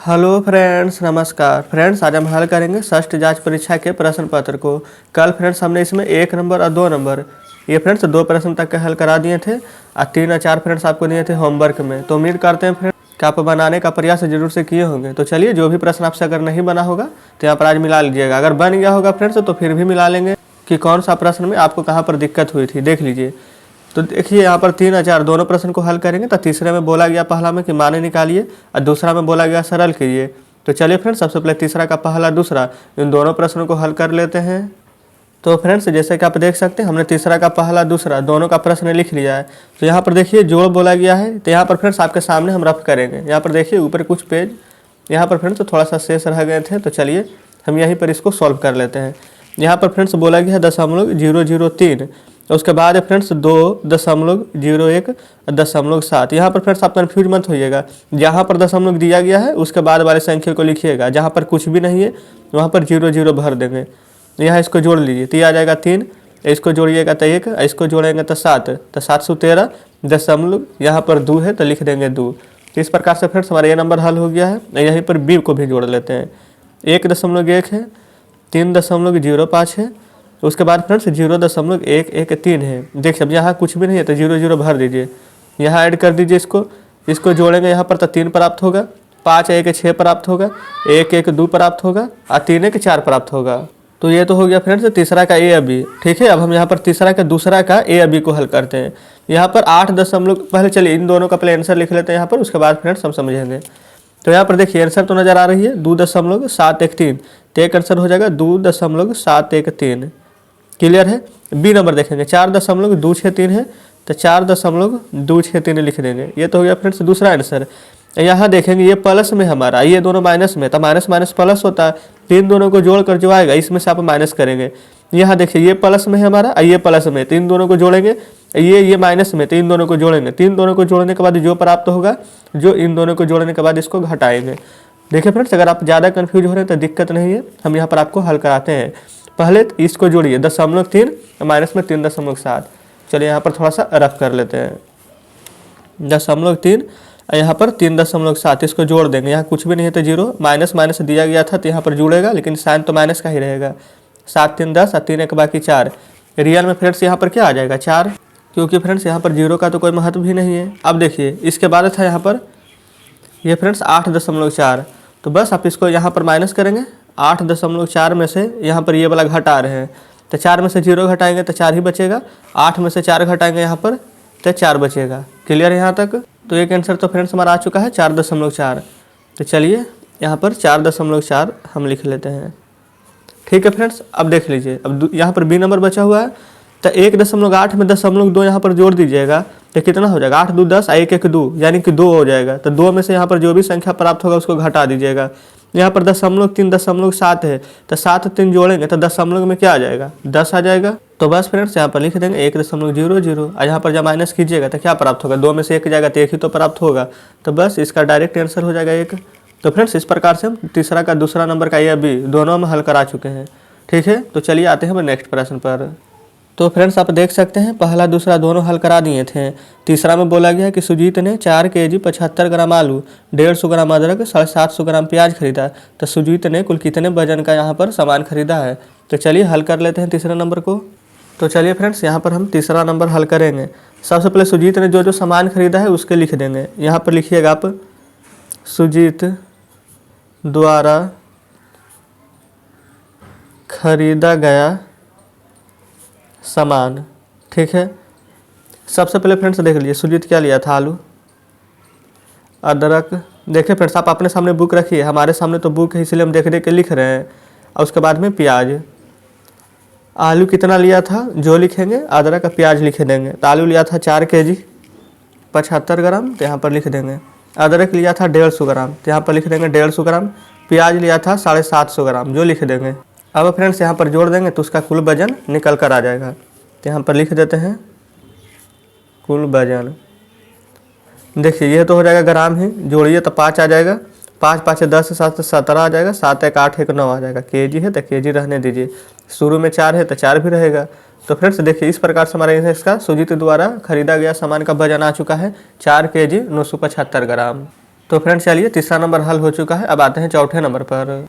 Hello friends, नमस्कार friends. आज हम हल करेंगे षष्ठ जांच परीक्षा के प्रश्न पत्र को। कल फ्रेंड्स हमने इसमें 1 नंबर और 2 नंबर ये फ्रेंड्स 2 प्रश्न तक के हल करा दिए थे और 3 और 4 फ्रेंड्स आपको दिए थे होमवर्क में। तो उम्मीद करते हैं फ्रेंड्स कि आप बनाने का प्रयास जरूर से किए होंगे। तो चलिए, जो भी प्रश्न आपसे अगर नहीं बना होगा तो यहाँ पर आज मिला लीजिएगा। अगर बन गया होगा फ्रेंड्स तो फिर भी मिला लेंगे कि कौन सा प्रश्न में आपको कहाँ पर दिक्कत हुई थी, देख लीजिए। तो देखिए यहाँ पर 3 और 4 दोनों प्रश्न को हल करेंगे। तो तीसरे में बोला गया पहला में कि माने निकालिए और दूसरा में बोला गया सरल कीजिए। तो चलिए फ्रेंड्स, सबसे पहले तीसरा का पहला दूसरा इन दोनों प्रश्नों को हल कर लेते हैं। तो फ्रेंड्स जैसे कि आप देख सकते हैं हमने तीसरा का पहला दूसरा दोनों का प्रश्न लिख लिया है। तो यहाँ पर देखिए जोड़ बोला गया है। तो यहाँ पर फ्रेंड्स आपके सामने हम रफ करेंगे। यहाँ पर देखिए ऊपर कुछ पेज यहाँ पर फ्रेंड्स थोड़ा सा शेष रह गए थे। तो चलिए हम यहीं पर इसको सॉल्व कर लेते हैं। यहाँ पर फ्रेंड्स बोला गया है 0.003। उसके बाद फ्रेंड्स 2.01 0.7। यहाँ पर फ्रेंड्स आप कन्फ्यूज मत होइएगा। जहाँ पर दशमलव दिया गया है उसके बाद वाले संख्या को लिखिएगा। जहाँ पर कुछ भी नहीं है वहाँ पर 0 भर देंगे। यहाँ इसको जोड़ लीजिए तो ये आ जाएगा 3, इसको जोड़िएगा तो 1, इसको जोड़ेंगे तो 7, तो 713 दशमलव यहाँ पर 2 है तो लिख देंगे 2। तो इस प्रकार से फ्रेंड्स हमारा ये नंबर हल हो गया है। यहीं पर बी को भी जोड़ लेते हैं। 1.1 है, 3.05 है, उसके बाद फ्रेंड्स 0.113 है। देखिए अब यहाँ कुछ भी नहीं है तो 0 भर दीजिए। यहाँ ऐड कर दीजिए, इसको जोड़ेंगे यहाँ पर तो 3 प्राप्त होगा, 5 1 6 प्राप्त होगा, 1 1 2 प्राप्त होगा और 3 1 4 प्राप्त होगा। तो ये तो हो गया फ्रेंड्स तीसरा का ए और बी। ठीक है, अब हम यहाँ पर तीसरा का दूसरा का ए और बी को हल करते हैं। यहाँ पर 8 दशमलव पहले चलिए इन दोनों का पहले आंसर लिख लेते हैं यहाँ पर, उसके बाद फ्रेंड्स हम समझेंगे। तो यहाँ पर देखिए आंसर तो नज़र आ रही है 2.713। तो एक आंसर हो जाएगा 2.713। क्लियर है। बी नंबर देखेंगे 4.263 है तो 4.263 लिख देंगे। ये तो हो गया फ्रेंड्स दूसरा आंसर। यहाँ देखेंगे ये प्लस में हमारा, ये दोनों माइनस में, तो माइनस माइनस प्लस होता है। तो इन दोनों को जोड़कर जो आएगा इसमें से आप माइनस करेंगे। यहाँ देखिए ये प्लस में है हमारा, ये प्लस में, तो इन दोनों को जोड़ेंगे। ये माइनस में, तो इन दोनों को जोड़ेंगे। 3 दोनों को जोड़ने के बाद जो प्राप्त होगा, जो इन दोनों को जोड़ने के बाद इसको घटाएंगे। देखिए फ्रेंड्स अगर आप ज़्यादा कन्फ्यूज हो रहे हैं तो दिक्कत नहीं है, हम यहाँ पर आपको हल कराते हैं। पहले इसको जोड़िए 0.3 माइनस में 3.7। चलिए यहाँ पर थोड़ा सा रफ कर लेते हैं। 0.3 यहाँ पर 3.7, इसको जोड़ देंगे। यहाँ कुछ भी नहीं है तो 0, माइनस माइनस दिया गया था तो यहाँ पर जुड़ेगा, लेकिन साइन तो माइनस का ही रहेगा। 7 3 10 और 3 1 बाकी 4। रियल में फ्रेंड्स यहाँ पर क्या आ जाएगा 4, क्योंकि फ्रेंड्स यहाँ पर 0 का तो कोई महत्व भी नहीं है। अब देखिए इसके बाद था यहाँ पर ये फ्रेंड्स 8.4। तो बस आप इसको यहाँ पर माइनस करेंगे। 8.4 में से यहाँ पर ये वाला घटा रहे हैं, तो 4 में से 0 घटाएंगे तो 4 ही बचेगा। 8 में से 4 घटाएंगे यहाँ पर तो 4 बचेगा। क्लियर है यहाँ तक। तो एक आंसर तो फ्रेंड्स हमारा आ चुका है 4.4। तो चलिए यहाँ पर 4.4 हम लिख लेते हैं। ठीक है फ्रेंड्स, अब देख लीजिए अब यहाँ पर बी नंबर बचा हुआ है। तो 1.8 में 0.2 यहाँ पर जोड़ दीजिएगा तो कितना हो जाएगा 8 2 10 1 1 2, यानी कि 2 हो जाएगा। तो 2 में से यहाँ पर जो भी संख्या प्राप्त होगा उसको घटा दीजिएगा। यहाँ पर 0.3 है तो 7 3 जोड़ेंगे तो दशमलव में क्या आ जाएगा 10 आ जाएगा। तो बस फ्रेंड्स यहाँ पर लिख देंगे 1.00 और यहाँ पर जब माइनस कीजिएगा तो क्या प्राप्त होगा, 2 में से 1 जाएगा तो 1 ही तो प्राप्त होगा। तो बस इसका डायरेक्ट आंसर हो जाएगा 1। तो फ्रेंड्स इस प्रकार से हम तीसरा का दूसरा नंबर का ए बी दोनों में हल करा चुके हैं। ठीक है, तो चलिए आते हैं हम नेक्स्ट प्रश्न पर। तो फ्रेंड्स आप देख सकते हैं पहला दूसरा दोनों हल करा दिए थे। तीसरा में बोला गया है कि सुजीत ने 4 kg 75 ग्राम आलू, 150 ग्राम अदरक, 750 ग्राम प्याज खरीदा। तो सुजीत ने कुल कितने वजन का यहाँ पर सामान खरीदा है। तो चलिए हल कर लेते हैं तीसरा नंबर को। तो चलिए फ्रेंड्स यहाँ पर हम तीसरा नंबर हल करेंगे। सबसे पहले सुजीत ने जो सामान खरीदा है उसके लिख देंगे। यहाँ पर लिखिएगा आप सुजीत द्वारा खरीदा गया सामान। ठीक है, सबसे पहले फ्रेंड्स देख लीजिए सुजीत क्या लिया था, आलू, अदरक। देखिए फ्रेंड्स आप अपने सामने बुक रखिए, हमारे सामने तो बुक है इसलिए हम देख के लिख रहे हैं। और उसके बाद में प्याज, आलू कितना लिया था जो लिखेंगे, अदरक का प्याज लिख देंगे। तो आलू लिया था 4 kg 75 ग्राम, तो यहाँ पर लिख देंगे। अदरक लिया था 150 ग्राम, तो यहाँ पर लिख देंगे 150 ग्राम। प्याज लिया था 750 ग्राम, जो लिख देंगे। अब फ्रेंड्स यहाँ पर जोड़ देंगे तो उसका कुल वजन निकल कर आ जाएगा। तो यहाँ पर लिख देते हैं कुल वजन। देखिए ये तो हो जाएगा ग्राम ही, जोड़िए तो 5 आ जाएगा। 5 5 10 7 17 आ जाएगा। 7 1 8 1 9 आ जाएगा। केजी है तो केजी रहने दीजिए। शुरू में 4 है तो 4 भी रहेगा। तो फ्रेंड्स देखिए इस प्रकार से हमारा इसका सुजीत द्वारा खरीदा गया सामान का वजन आ चुका है 4 kg 975 ग्राम। तो फ्रेंड्स चलिए तीसरा नंबर हल हो चुका है। अब आते हैं चौथे नंबर पर।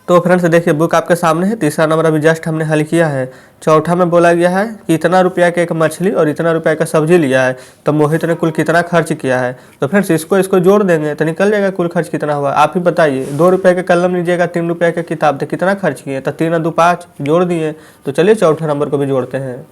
तो फ्रेंड्स देखिए बुक आपके सामने है। तीसरा नंबर अभी जस्ट हमने हल किया है। चौथा में बोला गया है कि इतना रुपया का एक मछली और इतना रुपया का सब्जी लिया है, तो मोहित ने कुल कितना खर्च किया है। तो फ्रेंड्स इसको जोड़ देंगे तो निकल जाएगा कुल खर्च कितना हुआ। आप ही बताइए, 2 रुपये का कलम लीजिएगा, 3 रुपये का किताब, तो कितना खर्च किए। तो 3 और 2 5 जोड़ दिए। तो चलिए चौथे नंबर को भी जोड़ते हैं।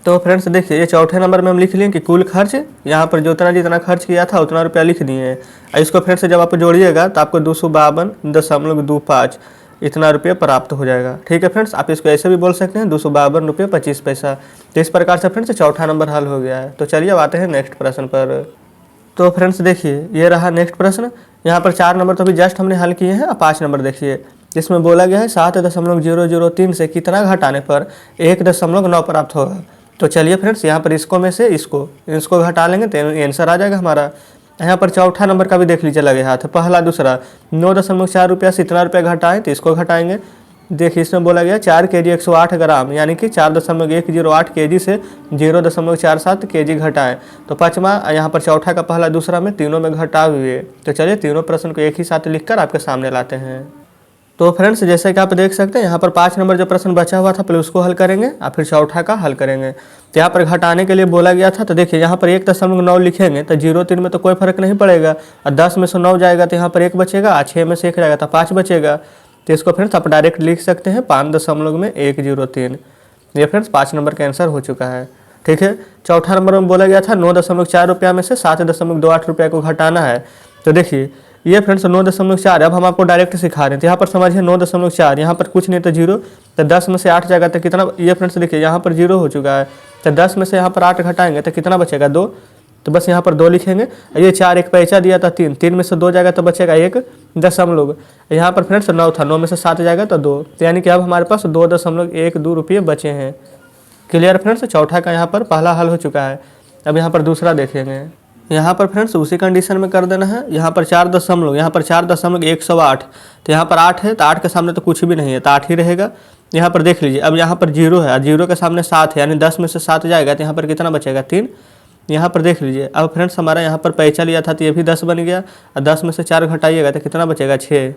तो फ्रेंड्स देखिए ये चौथे नंबर में हम लिख लिए कि कुल खर्च, यहाँ पर जितना खर्च किया था उतना रुपया लिख दिए हैं। इसको फ्रेंड्स जब आप जोड़िएगा तो आपको 252.25 इतना रुपये प्राप्त हो जाएगा। ठीक है फ्रेंड्स, आप इसको ऐसे भी बोल सकते हैं 252.25 तो इस प्रकार से फ्रेंड्स चौथा नंबर हल हो गया है। तो चलिए अब आते हैं नेक्स्ट प्रश्न पर। तो फ्रेंड्स देखिए ये रहा नेक्स्ट प्रश्न। यहाँ पर 4 नंबर तो अभी जस्ट हमने हल किए हैं। अब 5 नंबर देखिए, जिसमें बोला गया है 7.003 से कितना घटाने पर 1.9 प्राप्त होगा। तो चलिए फ्रेंड्स यहाँ पर इसको में से इसको घटा लेंगे तो आंसर आ जाएगा हमारा। यहाँ पर चौथा नंबर का भी देख लीजिए लगे हाथ, पहला दूसरा 9.4 रुपया से इतना रुपया घटाएं तो इसको घटाएंगे। देखिए इसमें बोला गया 4 kg 108 ग्राम, यानी कि 4.108 kg से 0.47 kg घटाएं। तो पाँचवा यहाँ पर चौथा का पहला दूसरा में तीनों में घटाव हुए। तो चलिए तीनों प्रश्न को एक ही साथ लिखकर आपके सामने लाते हैं। तो फ्रेंड्स जैसे कि आप देख सकते हैं यहाँ पर 5 नंबर जो प्रश्न बचा हुआ था पहले उसको हल करेंगे और फिर चौथा का हल करेंगे। तो यहाँ पर घटाने के लिए बोला गया था। तो देखिए यहाँ पर 1.9 लिखेंगे तो 0.3 में तो कोई फर्क नहीं पड़ेगा, और 10 में से 9 जाएगा तो यहाँ पर 1 बचेगा, 6 में से 1 जाएगा तो 5 बचेगा। तो इसको फ्रेंड्स आप डायरेक्ट लिख सकते हैं 5.103। ये फ्रेंड्स 5 नंबर का आंसर हो चुका है। ठीक है, चौथा नंबर में बोला गया था 9.4 रुपया में से 7.28 रुपया को घटाना है। तो देखिए ये फ्रेंड्स 9.4, अब हम आपको डायरेक्ट सिखा रहे हैं। तो यहाँ पर समझिए 9.4, यहाँ पर कुछ नहीं तो 0, तो 10 में से 8 जाएगा तो कितना। ये फ्रेंड्स देखिए यहाँ पर 0 हो चुका है, तो 10 में से यहाँ पर 8 घटाएंगे तो कितना बचेगा 2। तो बस यहाँ पर 2 लिखेंगे। ये 4 एक पैसा दिया था 3 में से 2 जाएगा तो बचेगा 1.। यहाँ पर फ्रेंड्स 9 था, 9 में से 7 जाएगा तो 2, तो यानी कि अब हमारे पास 2.12 रुपये बचे हैं। क्लियर फ्रेंड्स, चौथा का यहाँ पर पहला हल हो चुका है। अब यहाँ पर दूसरा देखेंगे। यहाँ पर फ्रेंड्स उसी कंडीशन में कर देना है। यहाँ पर 4.108, तो यहाँ पर 8 है तो 8 के सामने तो कुछ भी नहीं है तो 8 ही रहेगा। यहाँ पर देख लीजिए अब यहाँ पर 0 है, 0 के सामने 7 है, यानी 10 में से 7 जाएगा तो यहाँ पर कितना बचेगा 3। यहाँ पर देख लीजिए अब फ्रेंड्स हमारा यहाँ पर पैसा लिया था तो ये भी 10 बन गया, और 10 में से 4 घटाइएगा तो कितना बचेगा 6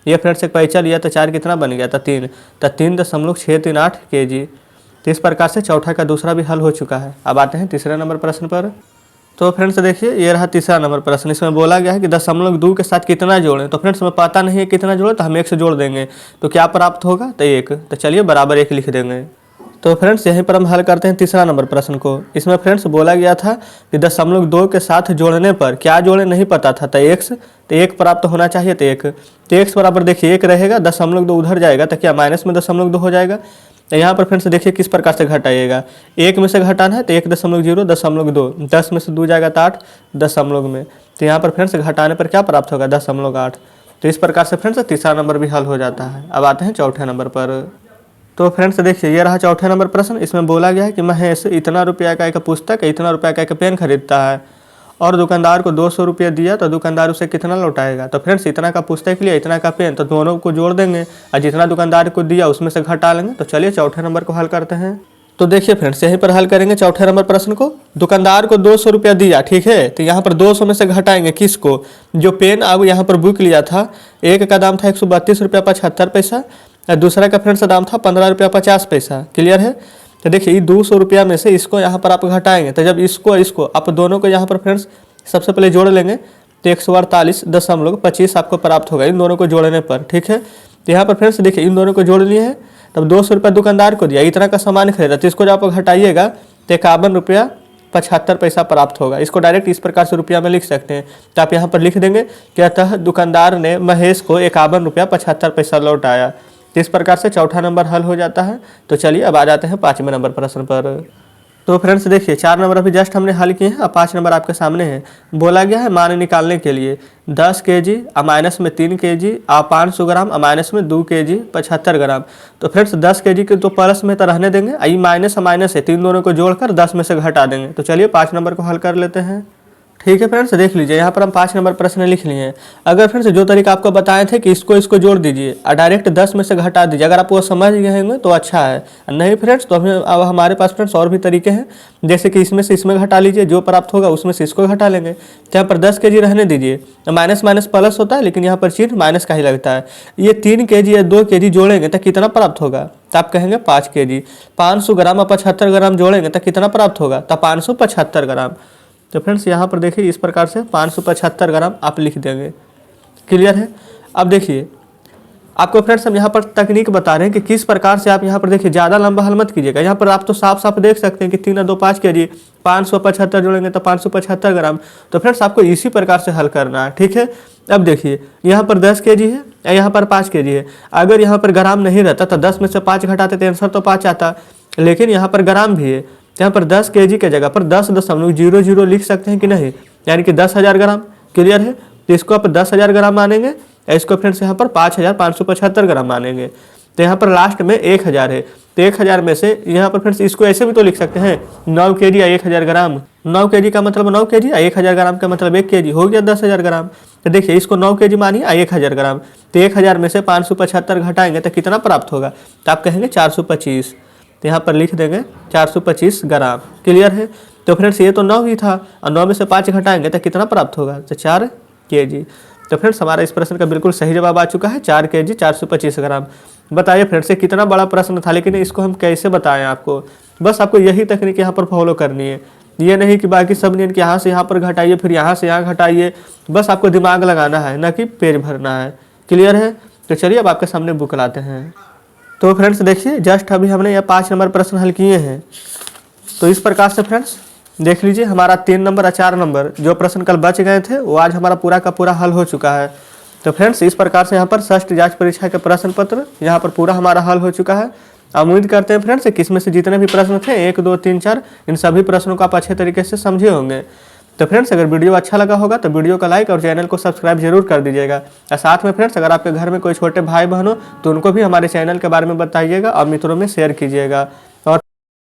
ये फ्रेंड्स एक पैसा लिया तो 4 कितना बन गया था 3, तो 3.638 kg। तो इस प्रकार से चौथा का दूसरा भी हल हो चुका है। अब आते हैं तीसरे नंबर प्रश्न पर। तो फ्रेंड्स देखिए ये रहा तीसरा नंबर प्रश्न। इसमें बोला गया है कि 0.2 के साथ कितना जोड़ें। तो फ्रेंड्स हमें पता नहीं है कितना जोड़े, तो हम 1 से जोड़ देंगे तो क्या प्राप्त होगा तो 1। तो चलिए बराबर 1 लिख देंगे। तो फ्रेंड्स यहीं पर हम हल करते हैं तीसरा नंबर प्रश्न को। इसमें फ्रेंड्स बोला गया था कि 0.2 के साथ जोड़ने पर क्या जोड़े नहीं पता था, तो 1 तो 1 प्राप्त होना चाहिए तो 1। तो 1 बराबर देखिए 1 रहेगा, 0.2 उधर जाएगा तो क्या माइनस में 0.2 हो जाएगा। तो यहाँ पर फ्रेंड्स देखिए किस प्रकार से घटाइएगा। 1 में से घटाना है तो 1.0 0.2, 10 में से 2 जाएगा तो 8 दशमलव में। तो यहाँ पर फ्रेंड्स घटाने पर क्या प्राप्त होगा 0.8। तो इस प्रकार से फ्रेंड्स तीसरा नंबर भी हल हो जाता है। अब आते हैं चौथे नंबर पर। तो फ्रेंड्स देखिए ये रहा चौथे नंबर प्रश्न। इसमें बोला गया है कि महेश इतना रुपया का एक पुस्तक, इतना रुपया का एक पेन खरीदता है और दुकानदार को 200 रुपया दिया, तो दुकानदार उसे कितना लौटाएगा। तो फ्रेंड्स इतना का पुस्तक लिया, इतना का पेन, तो दोनों को जोड़ देंगे और जितना दुकानदार को दिया उसमें से घटा लेंगे। तो चलिए चौथे नंबर को हल करते हैं। तो देखिए फ्रेंड्स यहीं पर हल करेंगे चौथे नंबर प्रश्न को। दुकानदार को 200 रुपया दिया, ठीक है, तो यहाँ पर 200 में से घटाएंगे किसको, जो पेन अब यहाँ पर बुक लिया था, एक का दाम था 132 रुपया 75 पैसा और दूसरा का फ्रेंड्स दाम था 15 रुपया 50 पैसा। क्लियर है। तो देखिए 200 रुपया में से इसको यहाँ पर आप घटाएंगे, तो जब इसको आप दोनों को यहाँ पर फ्रेंड्स सबसे पहले जोड़ लेंगे तो 148.25 आपको प्राप्त होगा इन दोनों को जोड़ने पर। ठीक है, तो यहाँ पर फ्रेंड्स देखिए इन दोनों को जोड़ लिए हैं, तब 200 रुपया दुकानदार को दिया, इतना का सामान खरीदा, तो इसको जब आप घटाइएगा तो 51 रुपया 75 पैसा प्राप्त होगा। इसको डायरेक्ट इस प्रकार से रुपया में लिख सकते हैं। तो आप यहाँ पर लिख देंगे कि अतः दुकानदार ने महेश को 51 रुपया 75 पैसा लौटाया। तो इस प्रकार से चौथा नंबर हल हो जाता है। तो चलिए अब आ जाते हैं 5वें नंबर प्रश्न पर। तो फ्रेंड्स देखिए 4 नंबर अभी जस्ट हमने हल किए हैं, अब 5 नंबर आपके सामने है। बोला गया है मान निकालने के लिए 10 kg माइनस में 3 kg 500 ग्राम माइनस में 2 kg 75 ग्राम। तो फ्रेंड्स 10 kg के तो प्लस में तो रहने देंगे, आई माइनस माइनस है, तीन दोनों को जोड़कर 10 में से घटा देंगे। तो चलिए 5 नंबर को हल कर लेते हैं। ठीक है फ्रेंड्स, देख लीजिए यहाँ पर हम 5 नंबर प्रश्न लिख लिए हैं। अगर फ्रेंड्स जो तरीका आपको बताए थे कि इसको जोड़ दीजिए और डायरेक्ट 10 में से घटा दीजिए, अगर आप वो समझ गए होंगे तो अच्छा है, नहीं फ्रेंड्स तो हमें अब हमारे पास फ्रेंड्स और भी तरीके हैं, जैसे कि इसमें से इसमें घटा लीजिए, जो प्राप्त होगा उसमें से इसको घटा लेंगे। तो यहाँ पर 10 kg रहने दीजिए, माइनस माइनस प्लस होता है लेकिन यहाँ पर चिन्ह माइनस का ही लगता है। ये 3 kg या 2 kg जोड़ेंगे तो कितना प्राप्त होगा, तो आप कहेंगे 5 kg। 500 ग्राम और 75 ग्राम जोड़ेंगे तो कितना प्राप्त होगा, तो 575 ग्राम। तो फ्रेंड्स यहाँ पर देखिए इस प्रकार से 575 ग्राम आप लिख देंगे। क्लियर है। अब देखिए आपको फ्रेंड्स हम यहाँ पर तकनीक बता रहे हैं कि किस प्रकार से आप यहाँ पर देखिए ज़्यादा लंबा हल मत कीजिएगा। यहाँ पर आप तो साफ साफ देख सकते हैं कि 3 और 2 5 kg, 575 जोड़ेंगे तो 575 ग्राम। तो फ्रेंड्स आपको इसी प्रकार से हल करना है, ठीक है। अब देखिए यहाँ पर 10 kg है या यहाँ पर 5 kg है। अगर यहाँ पर ग्राम नहीं रहता तो 10 में से 5 घटाते तो आंसर तो 5 आता, लेकिन यहाँ पर ग्राम भी है। यहाँ पर 10 kg के जगह पर 10.00 लिख सकते हैं कि नहीं, यानी कि 10,000 ग्राम। क्लियर है। तो इसको आप 10,000 ग्राम मानेंगे, इसको फ्रेंड्स यहाँ पर 5,575 ग्राम मानेंगे। तो यहाँ पर लास्ट में 1,000 है, तो 1,000 में से यहाँ पर फ्रेंड्स इसको ऐसे भी तो लिख सकते हैं 9 kg या 1,000 ग्राम। 9 kg का मतलब 9 kg या 1,000 ग्राम का मतलब 1 kg, हो गया 10,000 ग्राम। तो देखिए इसको 9 kg मानिए 1,000 ग्राम, तो 1,000 में से 575 घटाएंगे तो कितना प्राप्त होगा, तो आप कहेंगे 425। तो यहाँ पर लिख देंगे 425 ग्राम। क्लियर है। तो फ्रेंड्स ये तो 9 ही था और 9 में से 5 घटाएंगे तो कितना प्राप्त होगा, तो 4 kg। तो फ्रेंड्स हमारा इस प्रश्न का बिल्कुल सही जवाब आ चुका है, 4 kg 425 ग्राम। बताइए फ्रेंड्स ये कितना बड़ा प्रश्न था, लेकिन इसको हम कैसे बताएं आपको। बस आपको यही तकनीक यहाँ पर फॉलो करनी है, ये नहीं कि बाकी सब नहीं कि यहाँ से यहाँ पर घटाइए फिर यहाँ से यहाँ घटाइए। बस आपको दिमाग लगाना है, ना कि पेज भरना है। क्लियर है। तो चलिए अब आपके सामने बुक लाते हैं। तो फ्रेंड्स देखिए जस्ट अभी हमने यह 5 नंबर प्रश्न हल किए हैं। तो इस प्रकार से फ्रेंड्स देख लीजिए हमारा 3 नंबर और 4 नंबर जो प्रश्न कल बच गए थे वो आज हमारा पूरा का पूरा हल हो चुका है। तो फ्रेंड्स इस प्रकार से यहाँ पर षष्ठ जांच परीक्षा के प्रश्न पत्र यहाँ पर पूरा हमारा हल हो चुका है। उम्मीद करते हैं फ्रेंड्स कि इसमें से जितने भी प्रश्न थे 1 2 3 4 इन सभी प्रश्नों को आप अच्छे तरीके से समझे होंगे। तो फ्रेंड्स अगर वीडियो अच्छा लगा होगा तो वीडियो को लाइक और चैनल को सब्सक्राइब जरूर कर दीजिएगा। और साथ में फ्रेंड्स अगर आपके घर में कोई छोटे भाई बहन हो तो उनको भी हमारे चैनल के बारे में बताइएगा और मित्रों में शेयर कीजिएगा। और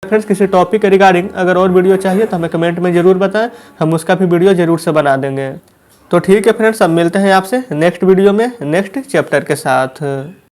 फ्रेंड्स किसी टॉपिक के रिगार्डिंग अगर और वीडियो चाहिए तो हमें कमेंट में ज़रूर बताएं, हम उसका भी वीडियो ज़रूर से बना देंगे। तो ठीक है फ्रेंड्स, अब मिलते हैं आपसे नेक्स्ट वीडियो में नेक्स्ट चैप्टर के साथ।